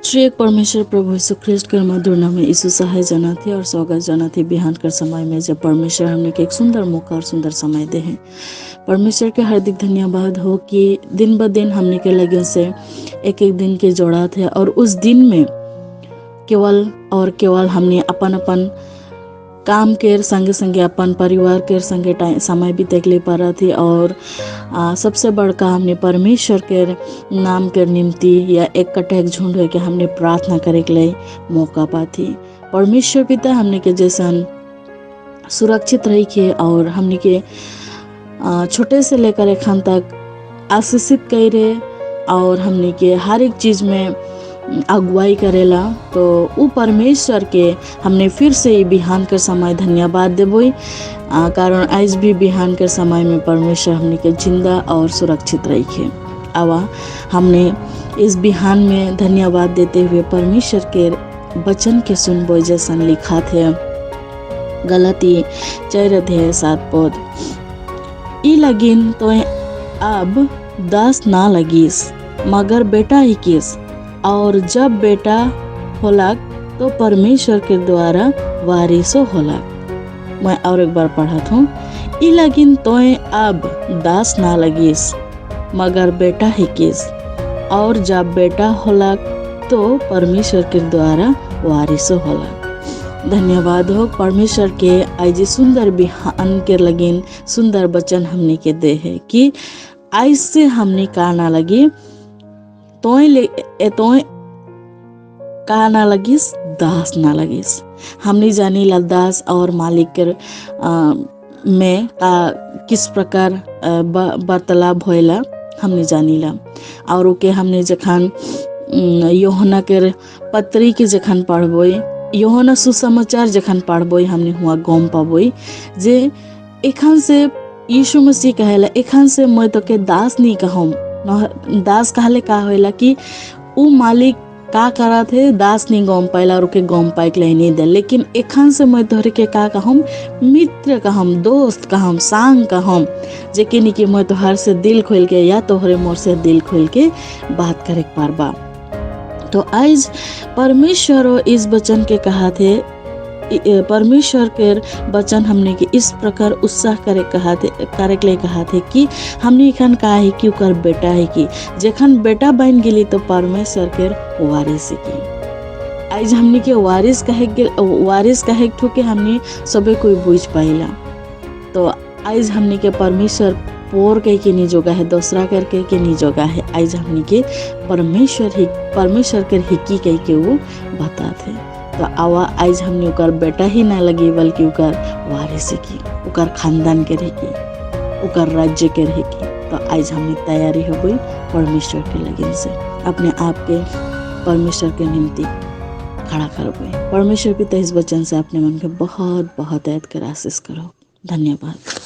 त्रिएक परमेश्वर प्रभु यीशु ख्रिस्ट के मधुर नाम में यीशु सहाय जाना थे और स्वागत जाना थे बिहान कर समय में, जब परमेश्वर हमने के एक सुंदर मौका और सुंदर समय दे हैं। परमेश्वर के हार्दिक धन्यवाद हो कि दिन ब दिन हमने के लगे से एक एक दिन के जोड़ा थे और उस दिन में केवल हमने अपन अपन काम के संगे संगे अपन परिवार के संगे समय बीते ले पा रहा थी और सबसे बड़का हमने परमेश्वर के नाम के निम्ति या एक कटे झुंड हो के हमने प्रार्थना करे के लिए मौका पाती। परमेश्वर पिता हमने के जैसन सुरक्षित रही के और हमने के छोटे से लेकर एखन तक आशीषित करे और हमने के हर एक चीज में अगुवाई करेला, तो वो परमेश्वर के हमने फिर से ये बिहान के समय धन्यवाद देबो, कारण आज भी बिहान के समय में परमेश्वर हमने के जिंदा और सुरक्षित रखे। आवा हमने इस बिहान में धन्यवाद देते हुए परमेश्वर के वचन के सुनबो, जैसन लिखा थे गलती 4:7 ई लगिन तो अब दास ना लगिस मगर बेटा ही किस, और जब बेटा होलक तो परमेश्वर के द्वारा वारिसो होलक। मैं और एक बार पढ़त हूँ, ई लगिन तोय अब दास ना लगिस मगर बेटा ही किस, और जब बेटा होलक तो परमेश्वर के द्वारा वारिसो होलक। धन्यवाद हो परमेश्वर के आज सुंदर बिहान के लगिन सुंदर वचन हमने के दे है कि आज से हमने का ना लगी तोय का ना लगिस दास ना लगिस। हमने जानी ला दास और मालिक के में किस प्रकार वार्तालाप होएला हमने जानी ला, और ओके हमने जखन यूहन्ना के पत्री के जखन पढ़बोई, यूहन्ना सुसमाचार जखन पढ़बोई, हमने हुआ गम पाबोई जे एखन से यीशु मसीह कहेला एखन से मैं तो के दास नहीं कहूँ। दास कहले का होएला कि उ मालिक का करा थे दास नहीं गम पाइला और के गम पाइक नहीं दे, लेकिन एखन से मैं तोहरे के का कहूँ मित्र कहूँ, दोस्त कहूँ, सांग कहूँ, जे कि नहीं कि मैं तोहर से दिल खोल के या तोहरे मोर से दिल खोल के बात करे पारबा। तो आज परमेश्वर इस वचन के कहा थे, परमेश्वर के वचन हमने के इस प्रकार उत्साह करे के लिए कहा थे कि हमने एखन का है कि ओकर बेटा है कि जखन बेटा बन गेली तो परमेश्वर के वारिस की। आज हमने के वारिस कहे ठोके हमने सबे कोई बुझ पाइला, तो आज हमने के परमेश्वर पोर कह के नहीं जोगा है, दूसरा करके के नहीं जोगा है। आज हमने के परमेश्वर के हिकी कह के वो बता थे। तो आवा आज हमने उकर बेटा ही ना लगी बल्कि उकर वारिस की, उकर खानदान के रही की, उकर राज्य के रही की। तो आज हमने तैयारी हो गई परमेश्वर के लगन से अपने आप के परमेश्वर के निम्ति खड़ा कर गई। परमेश्वर पिता इस वचन से अपने मन के बहुत बहुत याद कर आशीष करो। धन्यवाद।